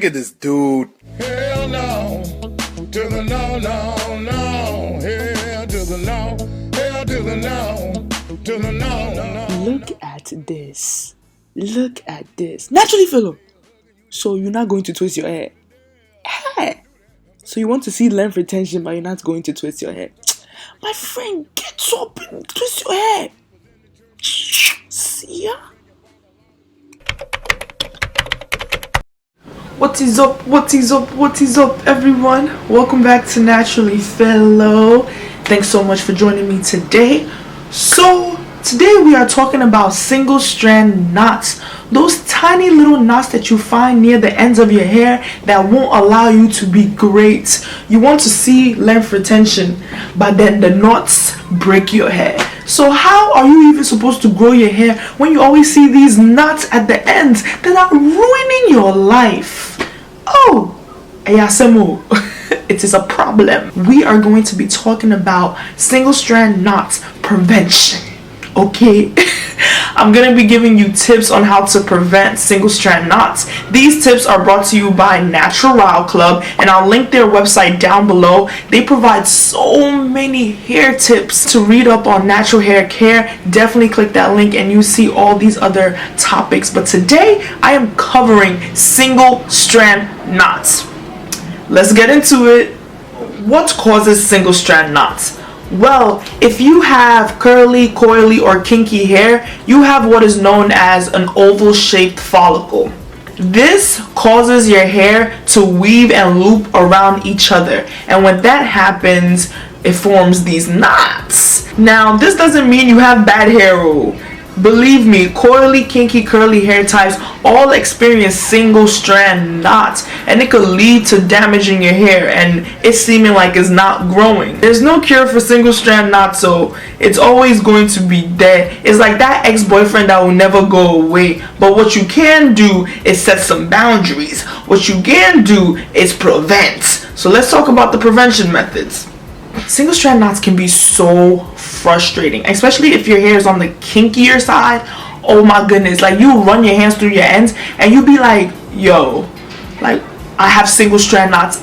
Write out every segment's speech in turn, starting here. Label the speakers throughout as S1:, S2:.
S1: Look at this dude.
S2: Hell no, to the no, no, no. Hell to the no, hell to the no, to the no, no.
S3: Look at this. Look at this. NaturallyPhilo. So you're not going to twist your hair. Hey. So you want to see length retention, but you're not going to twist your hair. My friend, get up and twist your hair. See ya. What is up? What is up? What is up, everyone? Welcome back to NaturallyPhilo. Thanks so much for joining me today. So today we are talking about single strand knots. Those tiny little knots that you find near the ends of your hair that won't allow you to be great. You want to see length retention, but then the knots break your hair. So how are you even supposed to grow your hair when you always see these knots at the ends that are ruining your life? Oh, Ayasemo. It is a problem. We are going to be talking about single strand knots prevention. Okay. I'm going to be giving you tips on how to prevent single strand knots. These tips are brought to you by NaturallyPhilo, and I'll link their website down below. They provide so many hair tips to read up on natural hair care. Definitely click that link and you see all these other topics. But today I am covering single strand knots. Let's get into it. What causes single strand knots? Well, if you have curly, coily, or kinky hair, you have what is known as an oval-shaped follicle. This causes your hair to weave and loop around each other, and when that happens, it forms these knots. Now, this doesn't mean you have bad hair. Believe me, coily, kinky, curly hair types all experience single strand knots, and it could lead to damaging your hair and it seeming like it's not growing. There's no cure for single strand knots, so it's always going to be there. It's like that ex-boyfriend that will never go away. But what you can do is set some boundaries. What you can do is prevent. So let's talk about the prevention methods. Single strand knots can be so frustrating, especially if your hair is on the kinkier side. Oh my goodness, like you run your hands through your ends and you be like, yo, like I have single strand knots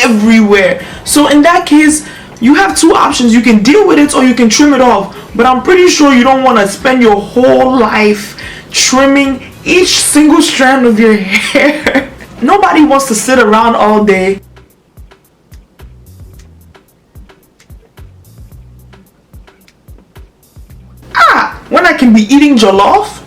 S3: everywhere. So in that case, you have two options. You can deal with it or you can trim it off, but I'm pretty sure you don't want to spend your whole life trimming each single strand of your hair. Nobody wants to sit around all day when I can be eating jollof.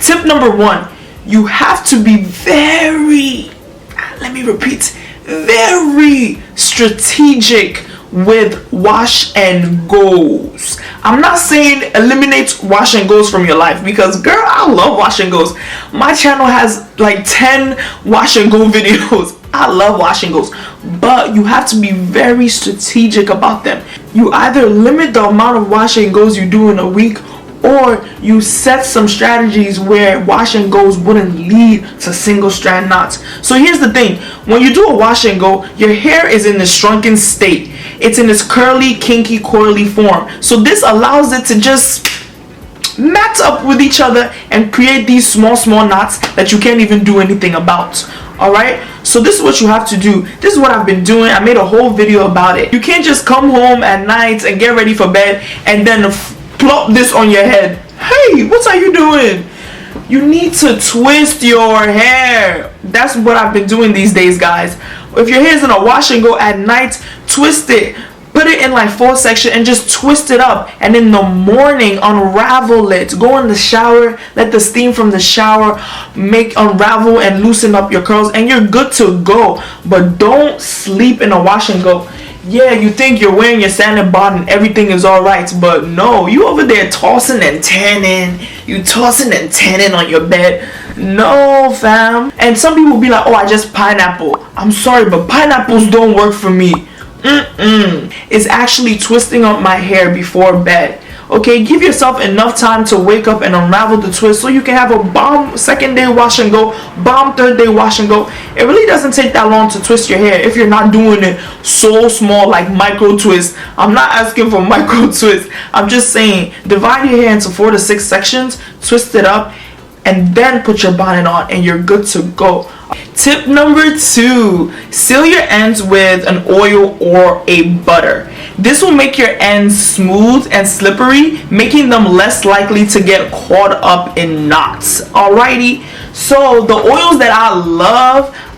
S3: Tip number 1, you have to be very strategic with wash and goes. I'm not saying eliminate wash and goes from your life, because girl, I love wash and goes. My channel has like 10 wash and go videos. I love wash and goes, but you have to be very strategic about them. You either limit the amount of wash and goes you do in a week, or you set some strategies where wash and goes wouldn't lead to single strand knots. So here's the thing, when you do a wash and go, your hair is in this shrunken state. It's in this curly, kinky, coily form. So this allows it to just mat up with each other and create these small knots that you can't even do anything about. Alright, so this is what you have to do. This is what I've been doing. I made a whole video about it. You can't just come home at night and get ready for bed and then plop this on your head. Hey, what are you doing? You need to twist your hair. That's what I've been doing these days, guys. If your hair is in a wash and go at night, twist it. Put it in like 4 sections and just twist it up, and in the morning unravel it. Go in the shower, let the steam from the shower unravel and loosen up your curls, and you're good to go. But don't sleep in a wash and go. Yeah, you think you're wearing your sandal bottom and everything is alright, but no, you over there tossing and turning. You tossing and turning on your bed. No, fam. And some people be like, oh, I just pineapple. I'm sorry, but pineapples don't work for me. It's actually twisting up my hair before bed. Okay, give yourself enough time to wake up and unravel the twist so you can have a bomb second day wash and go, bomb third day wash and go. It really doesn't take that long to twist your hair if you're not doing it so small, like micro twist. I'm not asking for micro twist. I'm just saying divide your hair into 4 to 6 sections, twist it up, and then put your bonnet on, and you're good to go. Tip number 2, seal your ends with an oil or a butter. This will make your ends smooth and slippery, making them less likely to get caught up in knots. Alrighty, so the oils that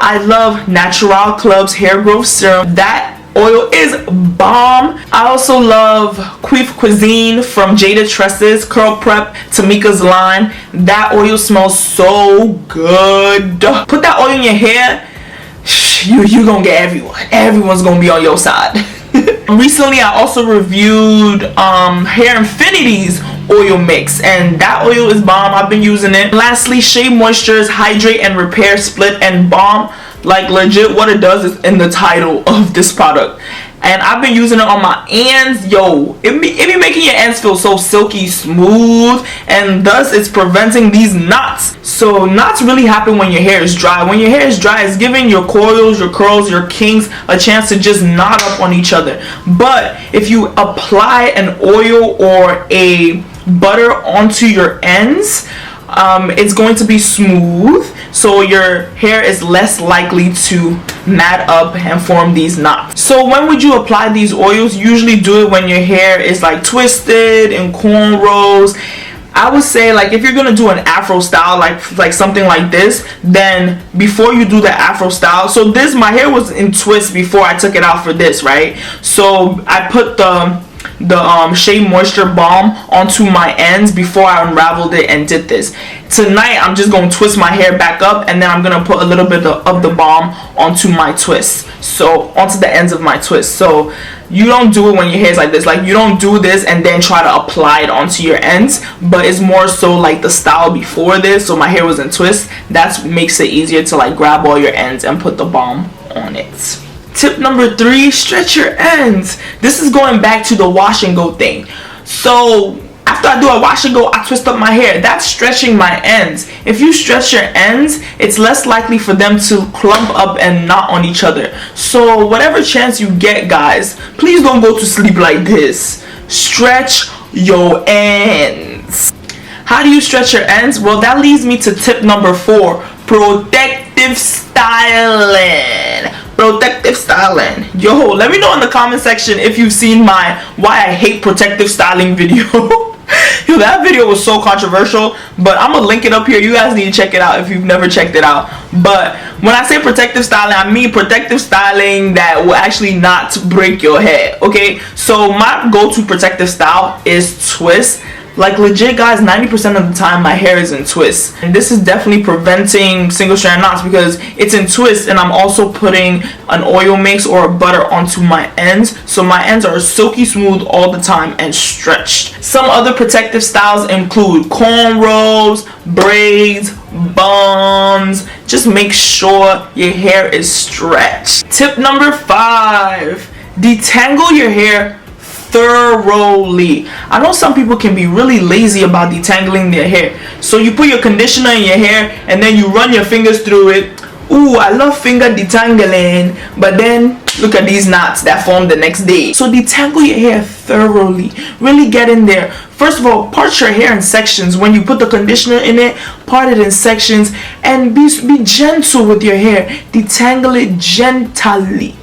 S3: I love Natural Club's hair growth serum. That oil is bomb. I also love Queef Cuisine from Jada Tresses Curl Prep Tamika's line. That oil smells so good. Put that oil in your hair, you gonna get everyone's gonna be on your side. Recently I also reviewed Hair Infinity's oil mix, and that oil is bomb. I've been using it. Lastly, Shea Moisture's Hydrate and Repair Split and Balm. Like legit, what it does is in the title of this product, and I've been using it on my ends. Yo, it be making your ends feel so silky smooth, and thus it's preventing these knots. So knots really happen when your hair is dry. When your hair is dry, it's giving your coils, your curls, your kinks a chance to just knot up on each other. But if you apply an oil or a butter onto your ends, it's going to be smooth, so your hair is less likely to mat up and form these knots. So when would you apply these oils? Usually do it when your hair is like twisted and cornrows. I would say, like, if you're gonna do an afro style, like something like this, then before you do the afro style, so this, my hair was in twist before I took it out for this, right? So I put the Shea Moisture Balm onto my ends before I unraveled it and did this. Tonight I'm just going to twist my hair back up, and then I'm going to put a little bit of the balm onto my twist, so onto the ends of my twist. So you don't do it when your hair is like this. Like, you don't do this and then try to apply it onto your ends, but it's more so like the style before this. So my hair was in twist. That makes it easier to like grab all your ends and put the balm on it. Tip number 3, stretch your ends. This is going back to the wash and go thing. So after I do a wash and go, I twist up my hair. That's stretching my ends. If you stretch your ends, it's less likely for them to clump up and knot on each other. So whatever chance you get, guys, please don't go to sleep like this. Stretch your ends. How do you stretch your ends? Well, that leads me to tip number 4, protective styling. Protective styling. Yo, let me know in the comment section if you've seen my why I hate protective styling video. Yo, that video was so controversial, but I'm gonna link it up here. You guys need to check it out if you've never checked it out. But when I say protective styling, I mean protective styling that will actually not break your hair. Okay, so my go-to protective style is twist. Like legit, guys, 90% of the time my hair is in twists, and this is definitely preventing single strand knots because it's in twists, and I'm also putting an oil mix or a butter onto my ends, so my ends are silky smooth all the time and stretched. Some other protective styles include cornrows, braids, buns. Just make sure your hair is stretched. Tip number 5, detangle your hair thoroughly. I know some people can be really lazy about detangling their hair, so you put your conditioner in your hair and then you run your fingers through it. Ooh, I love finger detangling, but then look at these knots that form the next day. So detangle your hair thoroughly. Really get in there. First of all, part your hair in sections. When you put the conditioner in it, part it in sections, and be gentle with your hair. Detangle it gently,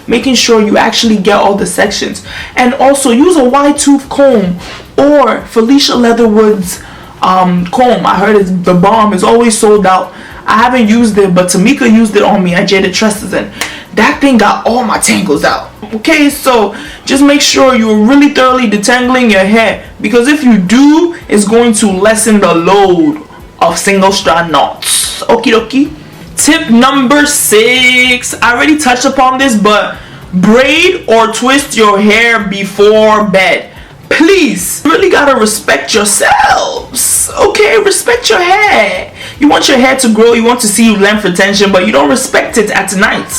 S3: making sure you actually get all the sections. And also use a wide tooth comb or Felicia Leatherwood's comb. I heard the balm is always sold out. I haven't used it, but Tamika used it on me at Jada Tresses, and that thing got all my tangles out. Okay, so just make sure you're really thoroughly detangling your hair, because if you do, it's going to lessen the load of single strand knots. Okie dokie. Tip number 6, I already touched upon this, but braid or twist your hair before bed. Please, you really gotta respect yourselves. Okay, respect your hair. You want your hair to grow, you want to see length retention, but you don't respect it at night.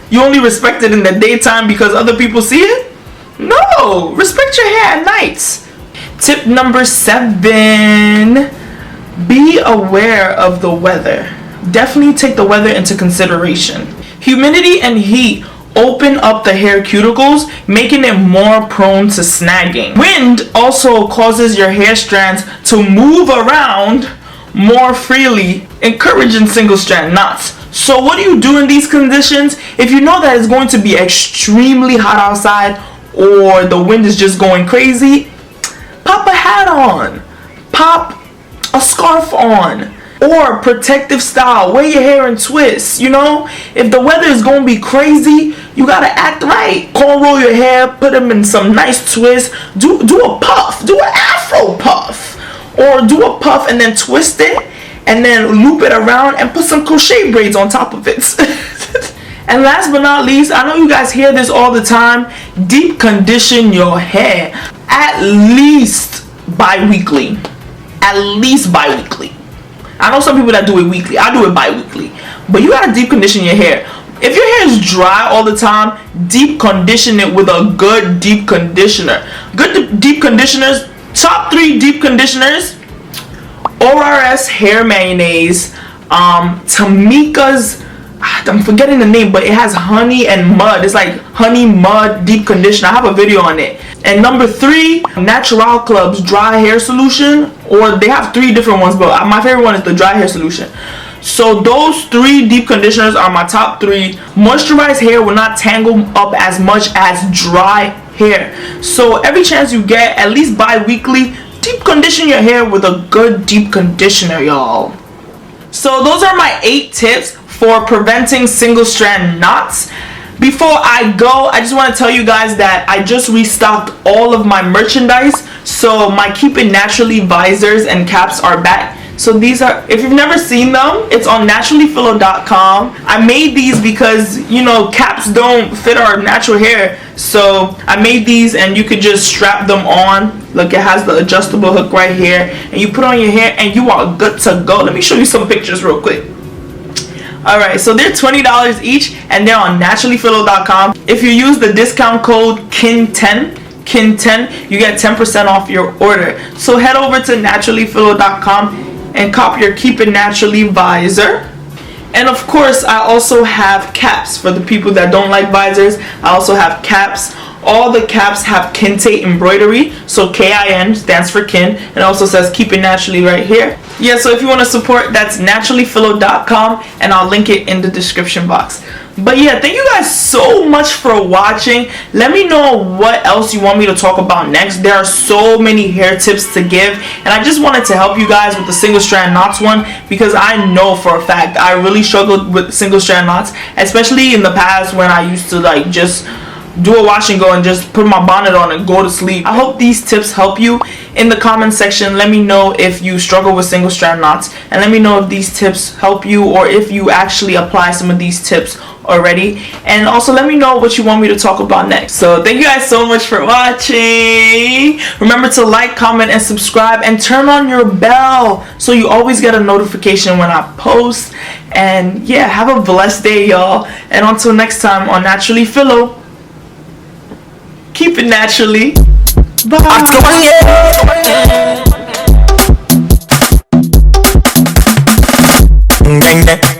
S3: You only respect it in the daytime because other people see it? No, respect your hair at night. Tip number 7, be aware of the weather. Definitely take the weather into consideration. Humidity and heat open up the hair cuticles, making it more prone to snagging. Wind also causes your hair strands to move around more freely, encouraging single strand knots. So what do you do in these conditions? If you know that it's going to be extremely hot outside or the wind is just going crazy, pop a hat on, pop a scarf on, or protective style, wear your hair in twists. You know, if the weather is gonna be crazy, you gotta act right. Cornrow your hair, put them in some nice twists. Do a puff, do an afro puff, or do a puff and then twist it and then loop it around and put some crochet braids on top of it. And last but not least, I know you guys hear this all the time, deep condition your hair at least bi-weekly. At least bi-weekly. I know some people that do it weekly. I do it bi-weekly. But you gotta deep condition your hair. If your hair is dry all the time, deep condition it with a good deep conditioner. Good deep conditioners, top 3 deep conditioners: ORS hair mayonnaise, Tamika's, I'm forgetting the name, but it has honey and mud. It's like honey mud deep conditioner. I have a video on it. And number 3, Natural Club's dry hair solution, or they have 3 different ones, but my favorite one is the dry hair solution. So those 3 deep conditioners are my top 3. Moisturized hair will not tangle up as much as dry hair. So every chance you get, at least bi-weekly, deep condition your hair with a good deep conditioner, y'all. So those are my 8 tips for preventing single strand knots. Before I go, I just want to tell you guys that I just restocked all of my merchandise. So my Keep It Naturally visors and caps are back. So these are, if you've never seen them, it's on NaturallyPhilo.com. I made these because, you know, caps don't fit our natural hair. So I made these and you could just strap them on. Look, it has the adjustable hook right here. And you put on your hair and you are good to go. Let me show you some pictures real quick. Alright, so they're $20 each and they're on NaturallyPhilo.com. If you use the discount code KIN10, you get 10% off your order. So head over to NaturallyPhilo.com and cop your Keep It Naturally visor. And of course, I also have caps for the people that don't like visors. I also have caps. All the caps have kente embroidery, so KIN stands for kin, and it also says Keep It Naturally right here. Yeah, so if you want to support, that's NaturallyPhilo.com, and I'll link it in the description box. But yeah, thank you guys so much for watching. Let me know what else you want me to talk about next. There are so many hair tips to give, and I just wanted to help you guys with the single strand knots one, because I know for a fact I really struggled with single strand knots, especially in the past when I used to like just do a wash and go and just put my bonnet on and go to sleep. I hope these tips help you. In the comment section, let me know if you struggle with single strand knots, and let me know if these tips help you or if you actually apply some of these tips already. And also let me know what you want me to talk about next. So thank you guys so much for watching. Remember to like, comment, and subscribe, and turn on your bell so you always get a notification when I post. And yeah, have a blessed day, y'all, and until next time on Naturally Philo, keep it naturally. Bye. Article Wan.